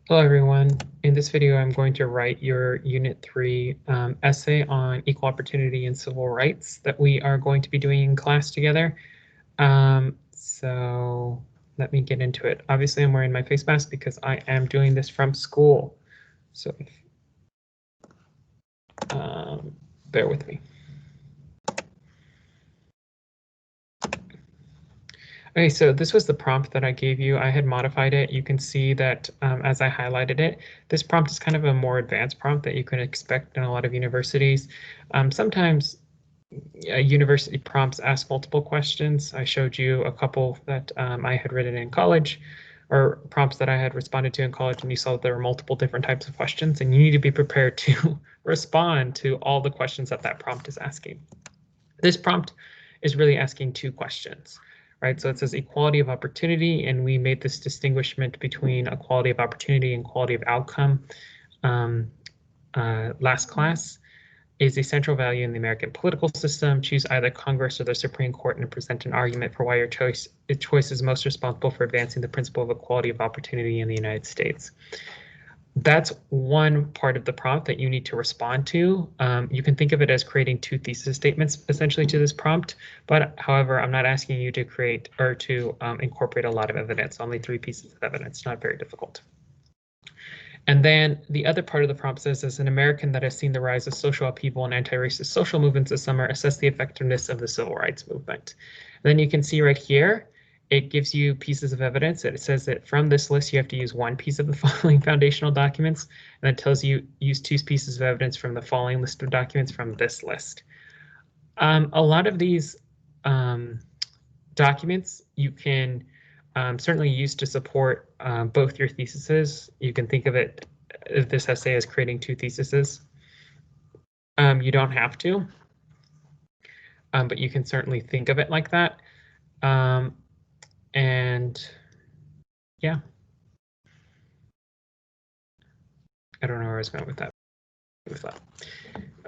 Hello everyone. In this video, I'm going to write your Unit 3 essay on equal opportunity and civil rights that we are going to be doing in class together. So let me get into it. Obviously, I'm wearing my face mask because I am doing this from school. So bear with me. Okay, so this was the prompt that I gave you. I had modified it. You can see that as I highlighted it, this prompt is kind of a more advanced prompt that you can expect in a lot of universities. Sometimes university prompts ask multiple questions. I showed you a couple that I had written in college, or prompts that I had responded to in college, and you saw that there were multiple different types of questions, and you need to be prepared to respond to all the questions that that prompt is asking. This prompt is really asking two questions, right? So it says equality of opportunity, and we made this distinguishment between equality of opportunity and quality of outcome last class. Is a central value in the American political system. Choose either Congress or the Supreme Court and present an argument for why your choice is most responsible for advancing the principle of equality of opportunity in the United States. That's one part of the prompt that you need to respond to. You can think of it as creating two thesis statements essentially to this prompt, but however, I'm not asking you to create or to incorporate a lot of evidence, only 3 pieces of evidence, not very difficult. And then the other part of the prompt says, as an American that has seen the rise of social upheaval and anti-racist social movements this summer, assess the effectiveness of the civil rights movement. And then you can see right here, it gives you pieces of evidence. It says that from this list, you have to use one piece of the following foundational documents, and it tells you use 2 pieces of evidence from the following list of documents from this list. A lot of these documents you can certainly used to support both your theses. You can think of it, this essay, as creating 2 theses. You don't have to, but you can certainly think of it like that. And yeah, I don't know where I was going with that.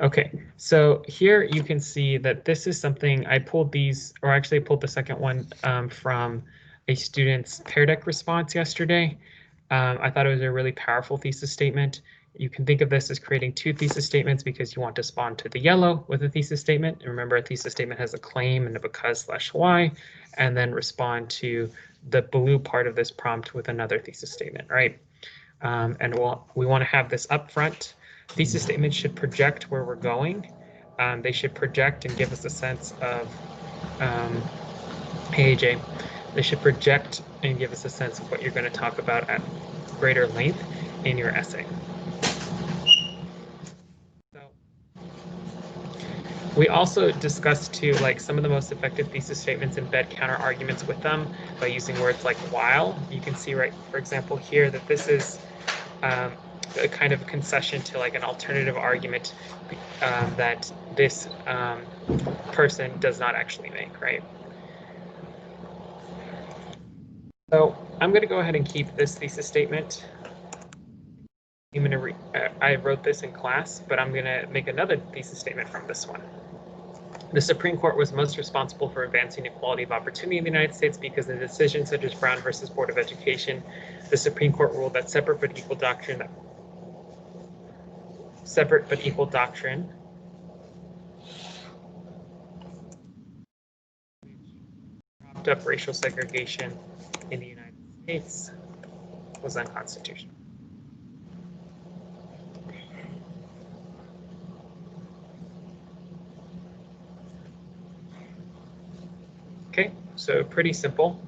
Okay, so here you can see that this is something I pulled these, or actually I pulled the second one from a student's Pear Deck response yesterday. I thought it was a really powerful thesis statement. You can think of this as creating 2 thesis statements because you want to respond to the yellow with a thesis statement. And remember, a thesis statement has a claim and a because/why, and then respond to the blue part of this prompt with another thesis statement, right? And we want to have this up front. Thesis statements should project where we're going. They should project and give us a sense of, hey AJ, they should project and give us a sense of what you're going to talk about at greater length in your essay. So we also discussed too, like, some of the most effective thesis statements embed counter arguments with them by using words like while. You can see, right, for example, here that this is a kind of concession to like an alternative argument that this person does not actually make, right? So I'm going to go ahead and keep this thesis statement. I wrote this in class, but I'm going to make another thesis statement from this one. The Supreme Court was most responsible for advancing equality of opportunity in the United States because in decisions such as Brown versus Board of Education, the Supreme Court ruled that separate but equal doctrine propped up racial segregation in the United States was unconstitutional. Okay, so pretty simple.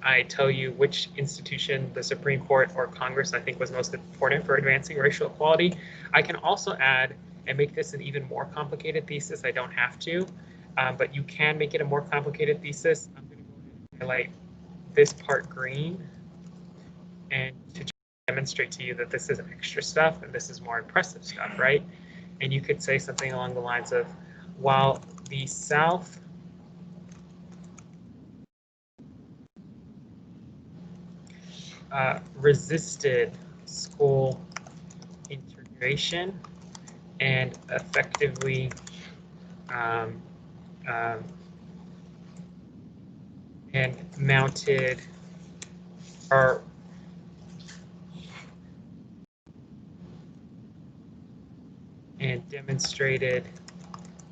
I tell you which institution, the Supreme Court or Congress, I think was most important for advancing racial equality. I can also add and make this an even more complicated thesis. I don't have to, but you can make it a more complicated thesis. I'm going to go ahead and highlight this part green and to demonstrate to you that this is extra stuff and this is more impressive stuff, right? And you could say something along the lines of, while the South resisted school integration and effectively and mounted or and demonstrated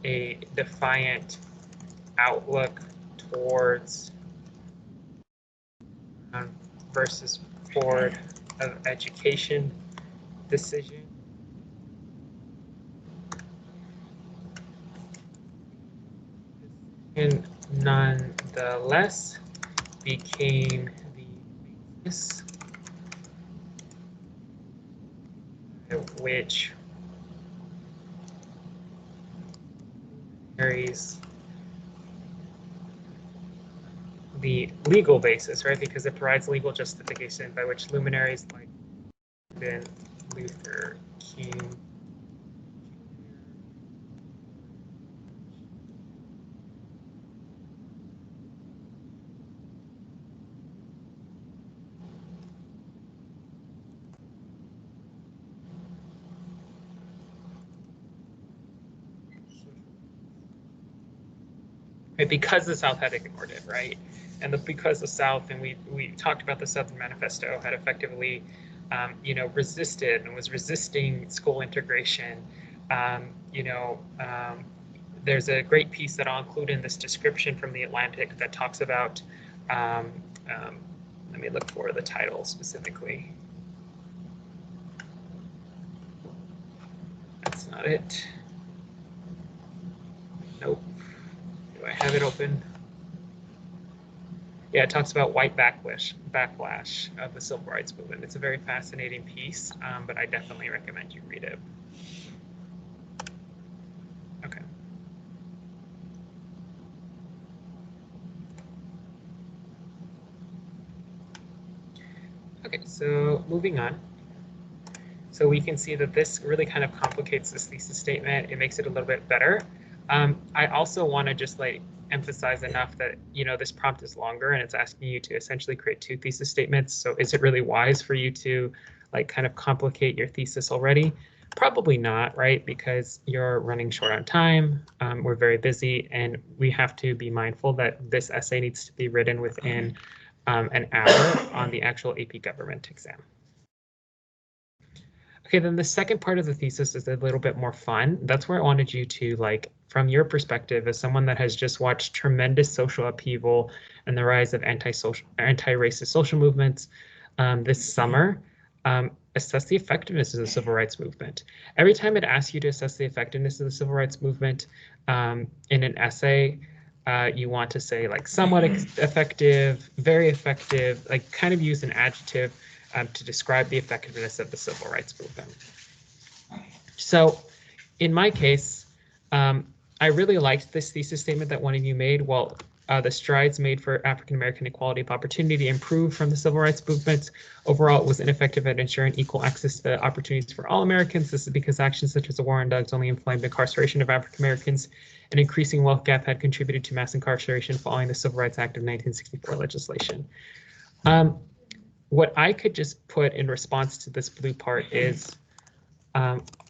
a defiant outlook towards versus board of education decision. And nonetheless became the basis which carries the legal basis, right? Because it provides legal justification by which luminaries like Luther King because the South had ignored it, right? And because the South, and we talked about the Southern Manifesto, had effectively, resisted and was resisting school integration. There's a great piece that I'll include in this description from The Atlantic that talks about, let me look for the title specifically. That's not it. Nope. Do I have it open? Yeah, it talks about white backlash of the civil rights movement. It's a very fascinating piece, but I definitely recommend you read it. Okay. Okay, so moving on. So we can see that this really kind of complicates this thesis statement. It makes it a little bit better. I also want to just emphasize enough that, this prompt is longer and it's asking you to essentially create 2 thesis statements. So is it really wise for you to kind of complicate your thesis already? Probably not, right? Because you're running short on time. We're very busy, and we have to be mindful that this essay needs to be written within an hour on the actual AP government exam. Okay, then the second part of the thesis is a little bit more fun. That's where I wanted you to, from your perspective, as someone that has just watched tremendous social upheaval and the rise of anti-racist social movements this summer, assess the effectiveness of the civil rights movement. Every time it asks you to assess the effectiveness of the civil rights movement in an essay, you want to say somewhat effective, very effective, kind of use an adjective to describe the effectiveness of the civil rights movement. So in my case, I really liked this thesis statement that one of you made. Well, the strides made for African-American equality of opportunity improved from the civil rights movement. Overall, it was ineffective at ensuring equal access to opportunities for all Americans. This is because actions such as the war on drugs only inflamed incarceration of African-Americans. An increasing wealth gap had contributed to mass incarceration following the Civil Rights Act of 1964 legislation. What I could just put in response to this blue part is,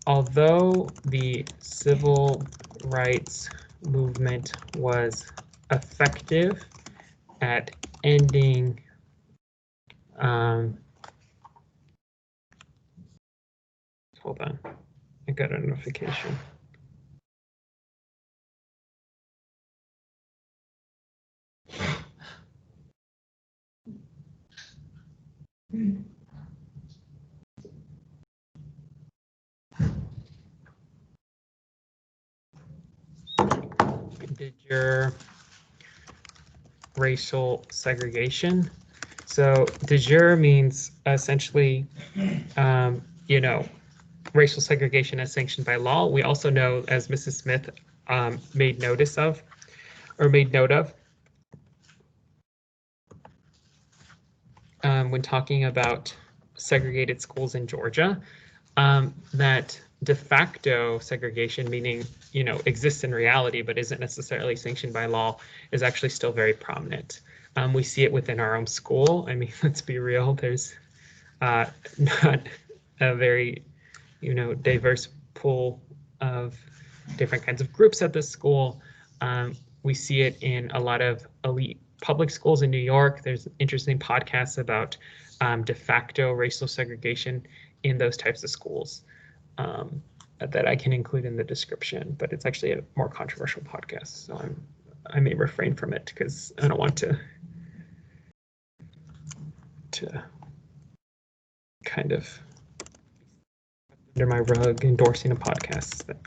although the civil rights movement was effective at ending hold on, I got a notification. Did your racial segregation? So de jure means essentially, racial segregation as sanctioned by law. We also know, as Mrs. Smith made note of, when talking about segregated schools in Georgia, that de facto segregation, meaning, exists in reality but isn't necessarily sanctioned by law, is actually still very prominent. We see it within our own school. I mean, let's be real, there's not a very, diverse pool of different kinds of groups at this school. We see it in a lot of elite public schools in New York. There's interesting podcasts about de facto racial segregation in those types of schools. that I can include in the description, but it's actually a more controversial podcast, so I may refrain from it because I don't want to kind of under my rug endorsing a podcast that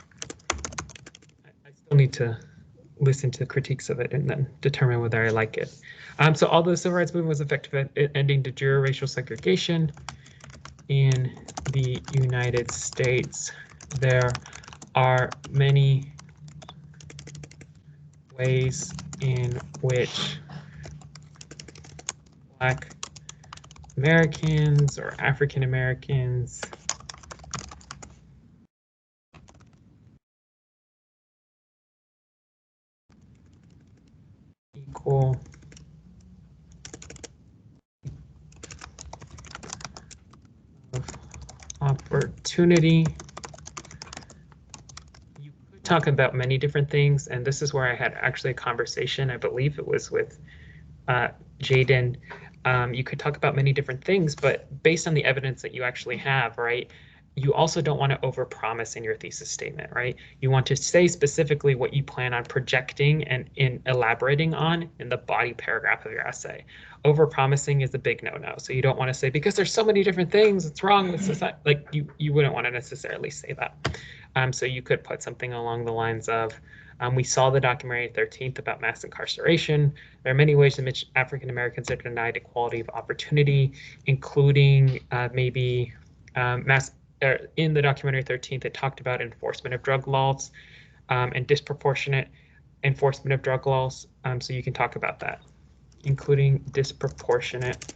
I still need to listen to the critiques of it and then determine whether I like it. So although the civil rights movement was effective at ending de jure racial segregation in the United States, there are many ways in which Black Americans or African Americans equal opportunity. You could talk about many different things, and this is where I had actually a conversation, I believe it was with Jaden. You could talk about many different things, but based on the evidence that you actually have, right, you also don't want to overpromise in your thesis statement, right? You want to say specifically what you plan on projecting and in elaborating on in the body paragraph of your essay. Overpromising is a big no-no. So you don't want to say, because there's so many different things, it's wrong with society. Like you wouldn't want to necessarily say that. So you could put something along the lines of, we saw the documentary 13th about mass incarceration. There are many ways in which African Americans are denied equality of opportunity, including maybe in the documentary 13th, it talked about enforcement of drug laws and disproportionate enforcement of drug laws. So you can talk about that, including disproportionate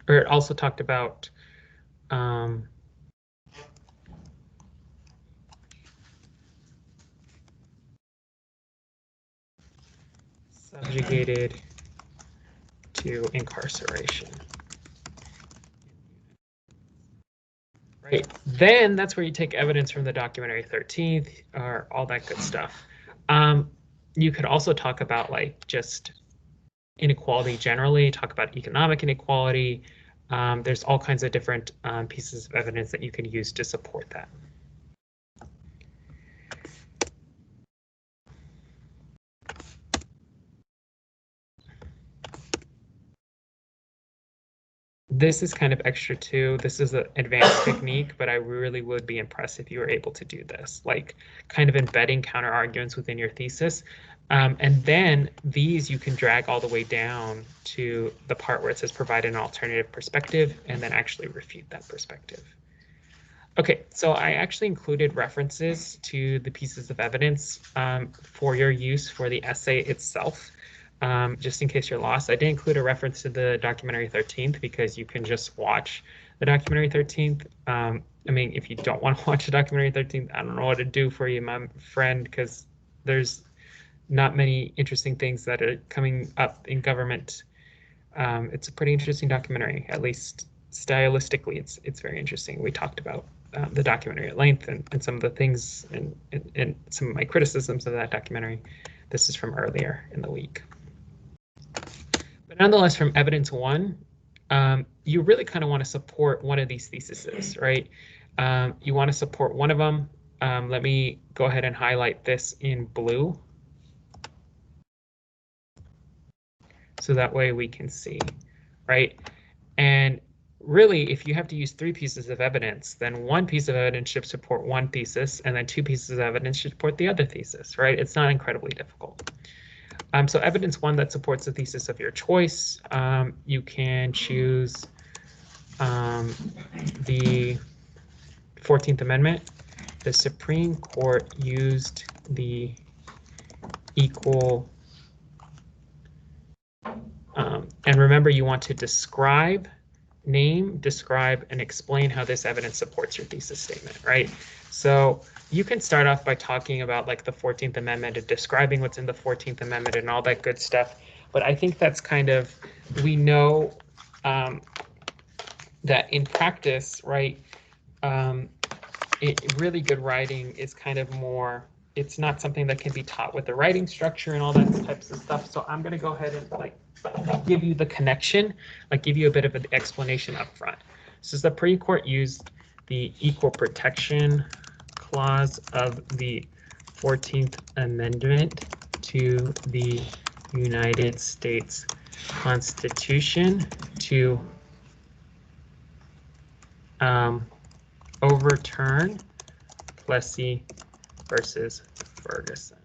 or it also talked about subjugated to incarceration. Right, then that's where you take evidence from the documentary 13th or all that good stuff. You could also talk about like just inequality generally, talk about economic inequality. There's all kinds of different pieces of evidence that you can use to support that. This is kind of extra too. This is an advanced technique, but I really would be impressed if you were able to do this, like kind of embedding counter arguments within your thesis. And then these you can drag all the way down to the part where it says provide an alternative perspective and then actually refute that perspective. Okay, so I actually included references to the pieces of evidence for your use for the essay itself. Just in case you're lost, I did include a reference to the documentary 13th because you can just watch the documentary 13th. I mean, if you don't want to watch the documentary 13th, I don't know what to do for you, my friend, because there's not many interesting things that are coming up in government. It's a pretty interesting documentary, at least stylistically, it's very interesting. We talked about the documentary at length and some of the things and some of my criticisms of that documentary. This is from earlier in the week. But nonetheless, from evidence one, you really kind of want to support one of these theses, right? You want to support one of them. Let me go ahead and highlight this in blue. So that way we can see, right? And really, if you have to use 3 pieces of evidence, then 1 piece of evidence should support one thesis, and then 2 pieces of evidence should support the other thesis, right? It's not incredibly difficult. So evidence 1 that supports the thesis of your choice, you can choose the 14th Amendment. The Supreme Court used the equal, and remember you want to describe, name, describe, and explain how this evidence supports your thesis statement, right? So you can start off by talking about like the 14th Amendment and describing what's in the 14th Amendment and all that good stuff. But I think that's kind of, we know that in practice, right, really good writing is kind of more it's not something that can be taught with the writing structure and all that types of stuff. So I'm going to go ahead and like give you the connection, like give you a bit of an explanation up front. So the Supreme Court used the Equal Protection Clause of the 14th Amendment to the United States Constitution to overturn Plessy versus Ferguson.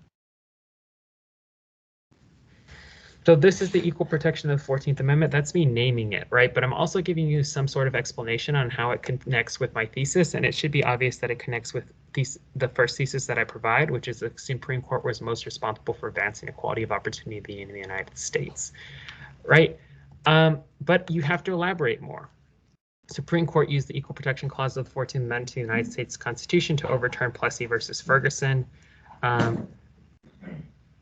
So this is the equal protection of the 14th Amendment. That's me naming it, right? But I'm also giving you some sort of explanation on how it connects with my thesis, and it should be obvious that it connects with the first thesis that I provide, which is the Supreme Court was most responsible for advancing equality of opportunity in the United States, right? But you have to elaborate more. Supreme Court used the Equal Protection Clause of the 14th Amendment to the United States Constitution to overturn Plessy versus Ferguson.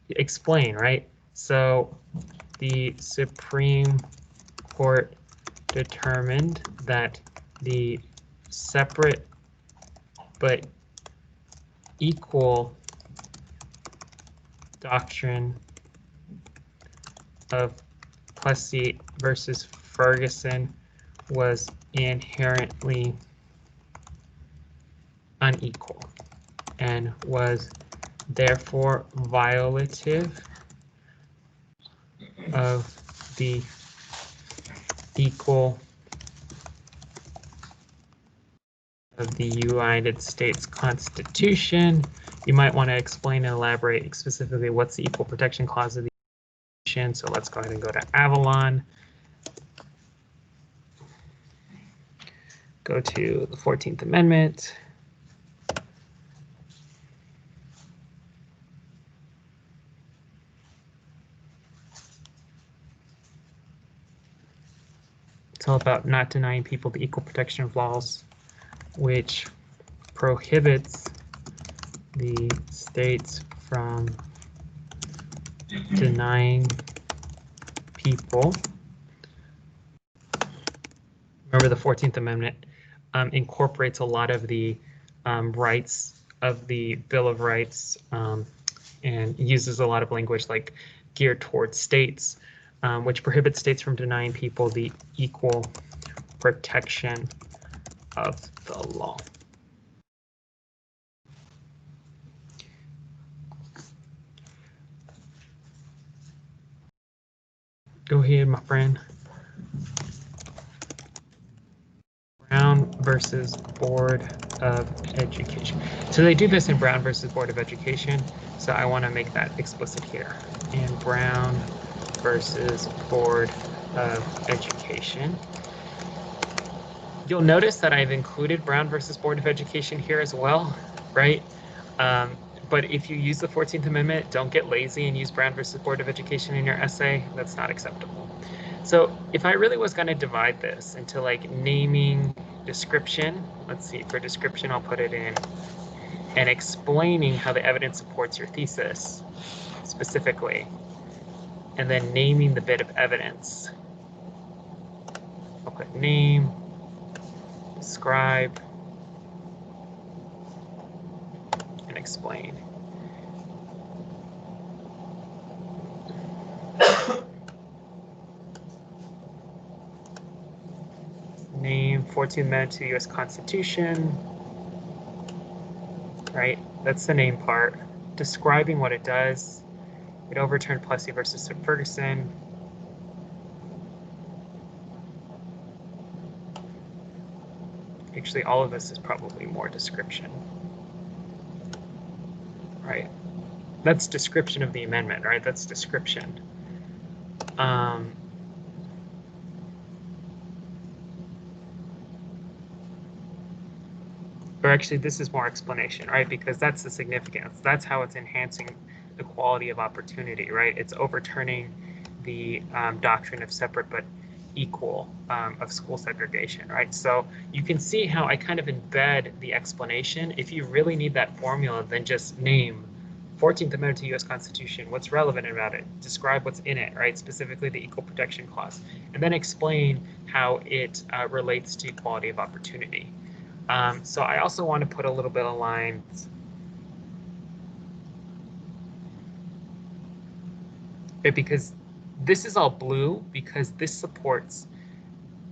Explain, right? So the Supreme Court determined that the separate but equal doctrine of Plessy versus Ferguson was inherently unequal and was therefore violative of the United States Constitution. You might want to explain and elaborate specifically what's the Equal Protection Clause of the Constitution. So let's go ahead and go to Avalon. Go to the 14th Amendment. It's all about not denying people the equal protection of laws, which prohibits the states from denying people. Remember, the 14th Amendment incorporates a lot of the rights of the Bill of Rights and uses a lot of language like geared towards states, which prohibits states from denying people the equal protection of the law. Go ahead, my friend. Brown versus Board of Education. So they do this in Brown versus Board of Education. So I want to make that explicit here. In Brown versus Board of Education. You'll notice that I've included Brown versus Board of Education here as well, right? But if you use the 14th Amendment, don't get lazy and use Brown versus Board of Education in your essay. That's not acceptable. So if I really was going to divide this into like naming, description, let's see, for description, I'll put it in, and explaining how the evidence supports your thesis specifically, and then naming the bit of evidence. I'll put name, describe, and explain. Name, 14th Amendment to the U.S. Constitution, right? That's the name part. Describing what it does. It overturned Plessy versus Ferguson. Actually, all of this is probably more description, right? That's description of the amendment, right? That's description. Or actually, this is more explanation, right? Because that's the significance. That's how it's enhancing the quality of opportunity, right? It's overturning the doctrine of separate but equal of school segregation, right? So you can see how I kind of embed the explanation. If you really need that formula, then just name 14th Amendment to the U.S. Constitution, what's relevant about it, describe what's in it, right? Specifically the Equal Protection Clause, and then explain how it relates to equality of opportunity. So I also want to put a little bit of lines right? Because this is all blue because this supports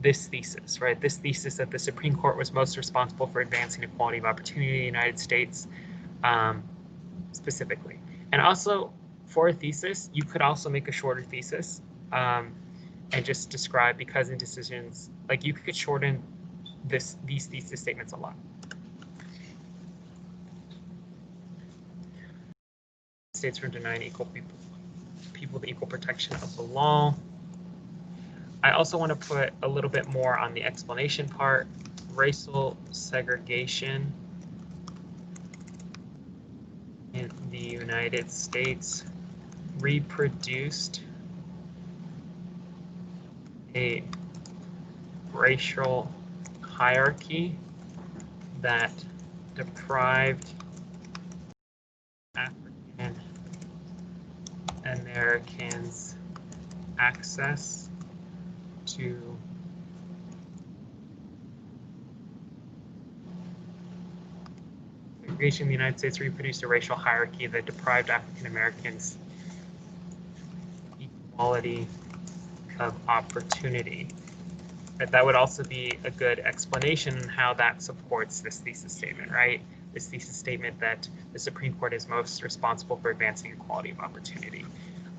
this thesis, right? This thesis that the Supreme Court was most responsible for advancing equality of opportunity in the United States, specifically. And also, for a thesis, you could also make a shorter thesis and just describe because in decisions, like you could shorten these thesis statements a lot. States from denying equal people the equal protection of the law. I also want to put a little bit more on the explanation part. Racial segregation in the United States reproduced a racial hierarchy that deprived African Americans access to segregation in the United States reproduced a racial hierarchy that deprived African Americans equality of opportunity. But that would also be a good explanation on how that supports this thesis statement, right? This thesis statement that the Supreme Court is most responsible for advancing equality of opportunity.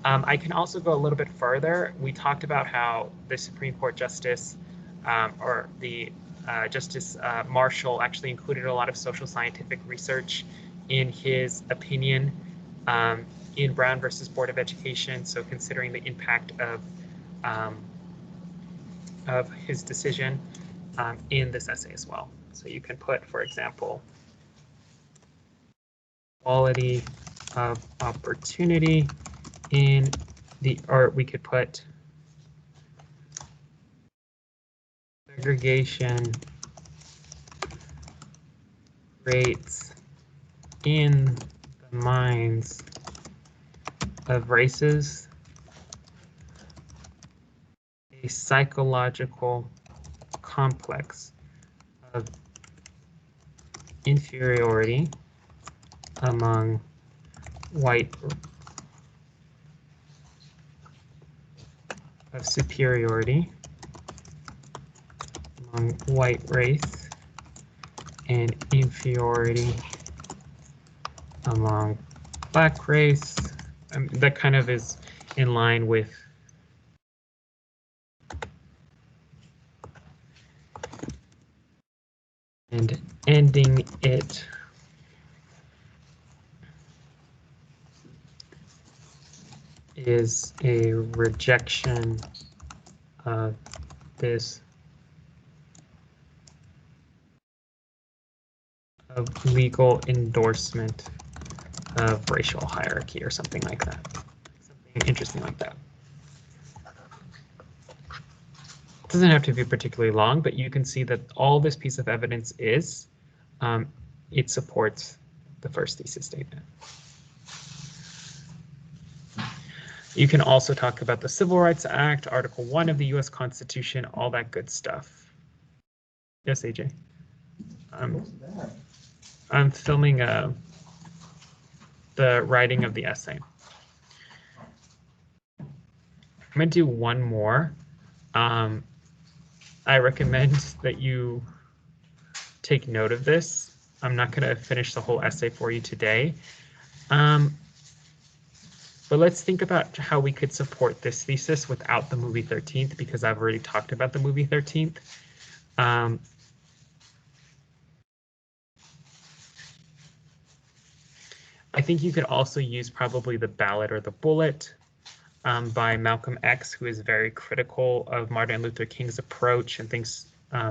I can also go a little bit further. We talked about how the Supreme Court Justice or the Justice Marshall actually included a lot of social scientific research in his opinion in Brown versus Board of Education. So considering the impact of his decision in this essay as well. So you can put, for example, quality of opportunity in the, or we could put segregation rates in the minds of races, a psychological complex of inferiority among white, of superiority among white race and inferiority among black race. That kind of is in line with and ending it is a rejection of this of legal endorsement of racial hierarchy or something like that. Something interesting like that. It doesn't have to be particularly long, but you can see that all this piece of evidence is, it supports the first thesis statement. You can also talk about the Civil Rights Act, Article 1 of the US Constitution, all that good stuff. Yes, AJ. I'm filming the writing of the essay. I'm going to do one more. I recommend that you take note of this. I'm not going to finish the whole essay for you today. But let's think about how we could support this thesis without the movie 13th, because I've already talked about the movie 13th. I think you could also use probably the ballot or the bullet by Malcolm X, who is very critical of Martin Luther King's approach and thinks,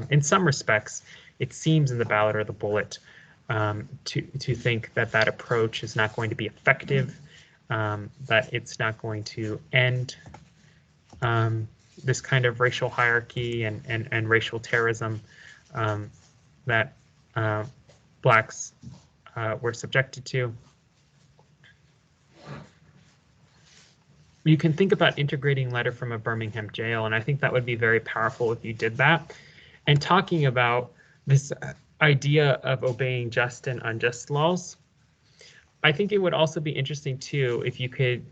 in some respects, it seems in the ballot or the bullet to think that that approach is not going to be effective, that it's not going to end this kind of racial hierarchy and racial terrorism that Blacks were subjected to. You can think about integrating letter from a Birmingham jail, and I think that would be very powerful if you did that. And talking about this idea of obeying just and unjust laws, I think it would also be interesting too if you could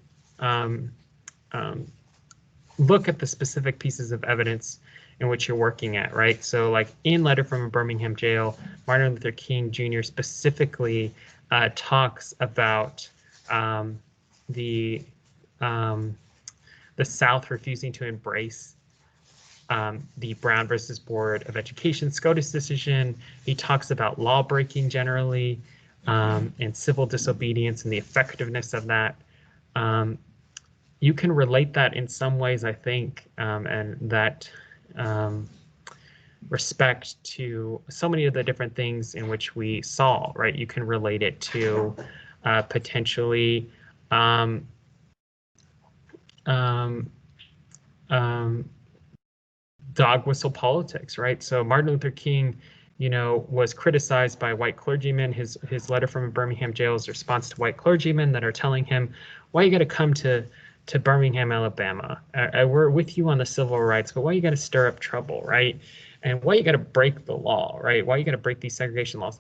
look at the specific pieces of evidence in which you're working at, right? So like in Letter from a Birmingham Jail, Martin Luther King Jr. specifically talks about the South refusing to embrace the Brown versus Board of Education SCOTUS decision. He talks about law breaking generally and civil disobedience and the effectiveness of that. You can relate that in some ways, I think, and that respect to so many of the different things in which we saw, right? You can relate it to potentially dog whistle politics, right? So Martin Luther King, you know, was criticized by white clergymen. His letter from a Birmingham jail is a response to white clergymen that are telling him, why you got to come to Birmingham, Alabama? We're with you on the civil rights, but why you got to stir up trouble, right? And why you got to break the law, right? Why you got to break these segregation laws?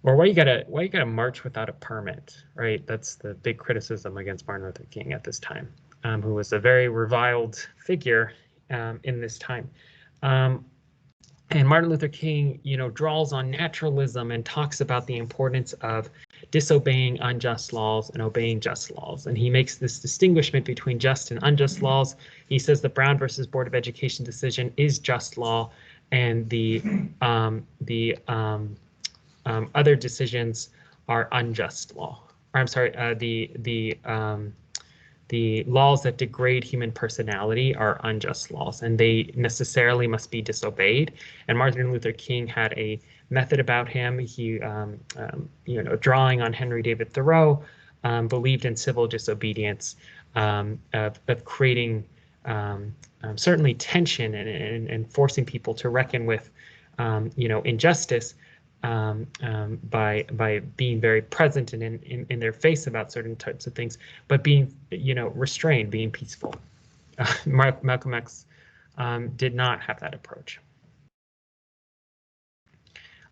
Or why you gotta march without a permit, right? That's the big criticism against Martin Luther King at this time, who was a very reviled figure in this time. And Martin Luther King, you know, draws on naturalism and talks about the importance of disobeying unjust laws and obeying just laws. And he makes this distinguishment between just and unjust laws. He says the Brown versus Board of Education decision is just law, and the other decisions are unjust law. Or I'm sorry, the laws that degrade human personality are unjust laws, and they necessarily must be disobeyed. And Martin Luther King had a method about him. He, you know, drawing on Henry David Thoreau, believed in civil disobedience, of creating certainly tension and forcing people to reckon with, you know, injustice. By being very present and in their face about certain types of things, but being, you know, restrained, being peaceful. Malcolm X did not have that approach.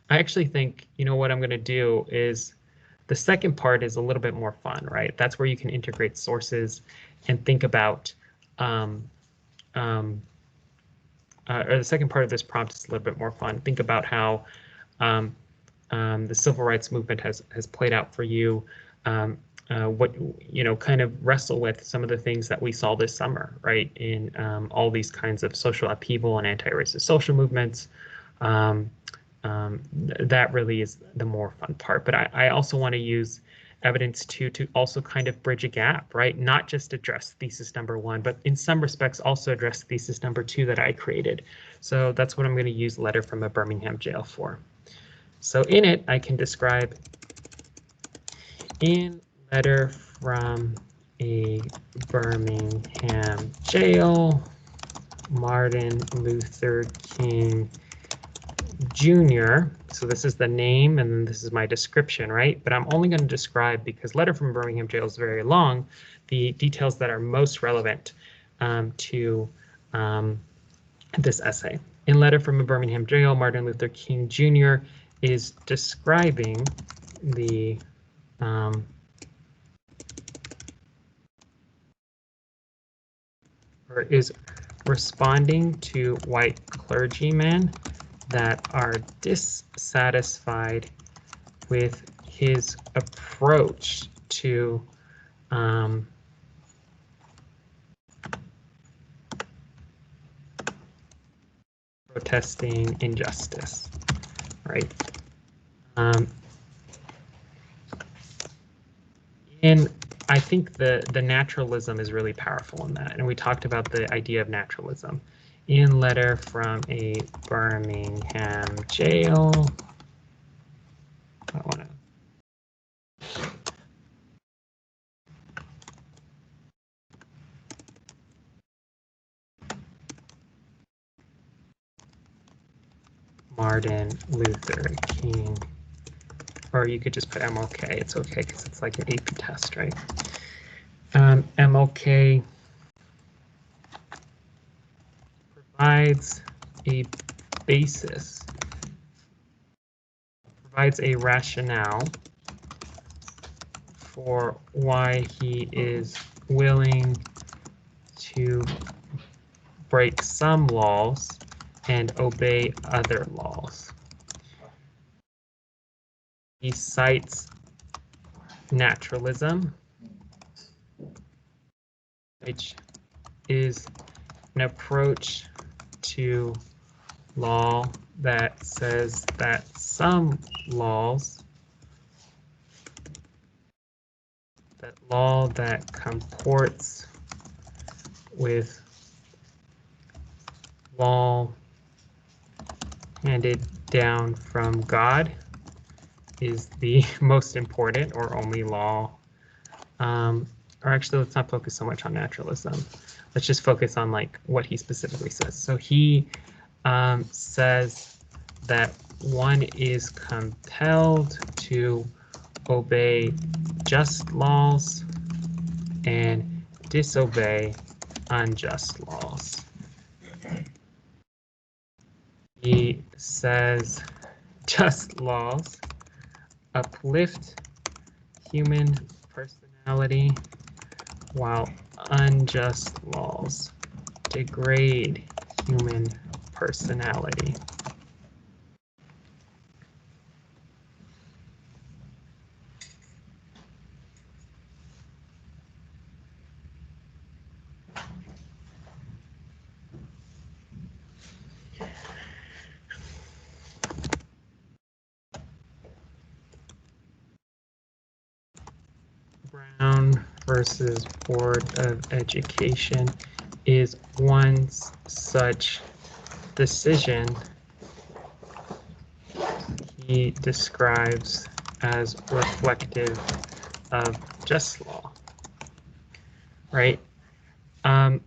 I actually think, you know, what I'm going to do is the second part is a little bit more fun, right? That's where you can integrate sources and think about, or the second part of this prompt is a little bit more fun. Think about how the civil rights movement has played out for you. What, you know, kind of wrestle with some of the things that we saw this summer, right? In all these kinds of social upheaval and anti-racist social movements. That really is the more fun part. But I also want to use evidence to also kind of bridge a gap, right? Not just address thesis number 1, but in some respects also address thesis number 2 that I created. So that's what I'm going to use Letter from a Birmingham Jail for. So in it, I can describe in Letter from a Birmingham Jail, Martin Luther King Jr. So this is the name, and then this is my description, right? But I'm only going to describe, because Letter from Birmingham Jail is very long, the details that are most relevant to this essay. In Letter from a Birmingham Jail, Martin Luther King Jr. is describing the or is responding to white clergymen that are dissatisfied with his approach to protesting injustice, right? And I think the naturalism is really powerful in that, and we talked about the idea of naturalism. In Letter from a Birmingham Jail, I want to Martin Luther King, or you could just put MLK. It's okay because it's like an AP test, right? MLK provides a basis, provides a rationale for why he is willing to break some laws and obey other laws. He cites naturalism, which is an approach to law that says that some laws, that law that comports with law handed down from God is the most important or only law. Or actually, let's not focus so much on naturalism. Let's just focus on like what he specifically says. So he says that one is compelled to obey just laws and disobey unjust laws. He says just laws uplift human personality, while unjust laws degrade human personality. Brown versus Board of Education is one such decision he describes as reflective of just law, right? So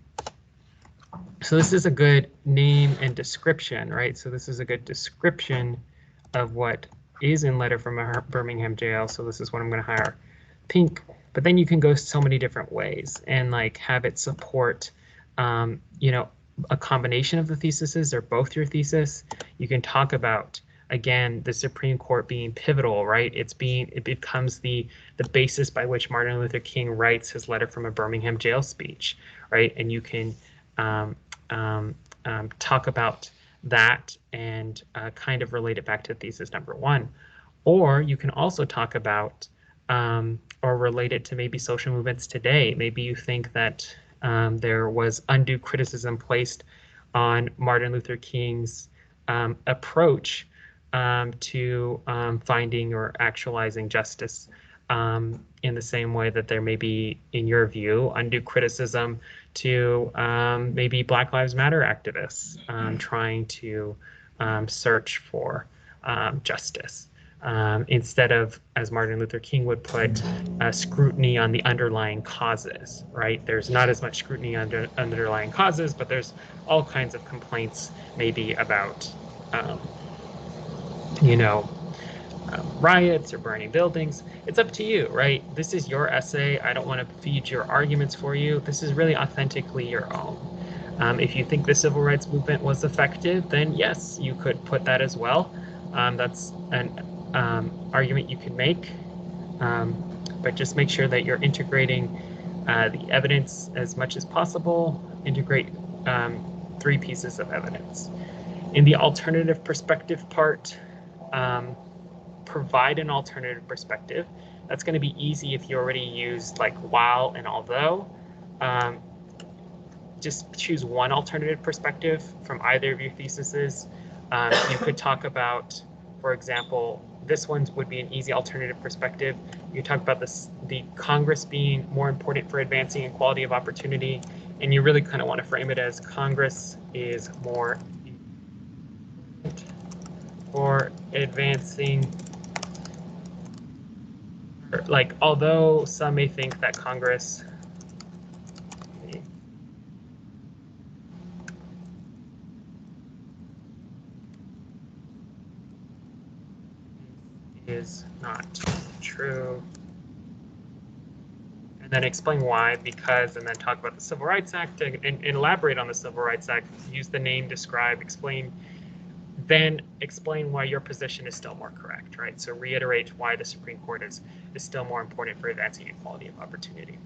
this is a good name and description, right? So this is a good description of what is in letter from Birmingham jail. So this is what I'm going to hire pink, but then you can go so many different ways and like have it support, you know, a combination of the theses or both your thesis. You can talk about, again, the Supreme Court being pivotal, right? It becomes the basis by which Martin Luther King writes his letter from a Birmingham jail speech, right? And you can talk about that and kind of relate it back to thesis number one. Or you can also talk about or relate it to maybe social movements today. Maybe you think that there was undue criticism placed on Martin Luther King's approach to finding or actualizing justice in the same way that there may be, in your view, undue criticism to maybe Black Lives Matter activists trying to search for justice. Instead of, as Martin Luther King would put, scrutiny on the underlying causes, right? There's not as much scrutiny on underlying causes, but there's all kinds of complaints maybe about, you know, riots or burning buildings. It's up to you, right? This is your essay. I don't want to feed your arguments for you. This is really authentically your own. If you think the civil rights movement was effective, then yes, you could put that as well. That's an argument you can make, but just make sure that you're integrating the evidence as much as possible. Integrate 3 pieces of evidence. In the alternative perspective part, provide an alternative perspective. That's going to be easy if you already used like while and although. Just choose one alternative perspective from either of your theses. You could talk about, for example, this one would be an easy alternative perspective. You talk about the Congress being more important for advancing equality of opportunity, and you really kind of want to frame it as Congress is more important for advancing, like, although some may think that Congress is not true. And then explain why, because, and then talk about the Civil Rights Act and elaborate on the Civil Rights Act, use the name, describe, explain, then explain why your position is still more correct, right? So reiterate why the Supreme Court is still more important for advancing equality of opportunity.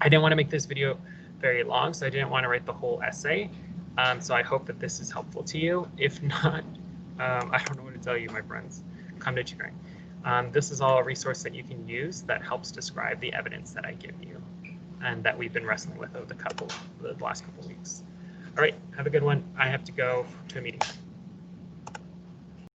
I didn't want to make this video very long, so I didn't want to write the whole essay. So I hope that this is helpful to you. If not, I don't know what to tell you, my friends. Come to tutoring. This is all a resource that you can use that helps describe the evidence that I give you and that we've been wrestling with over the last couple weeks. All right, have a good one. I have to go to a meeting.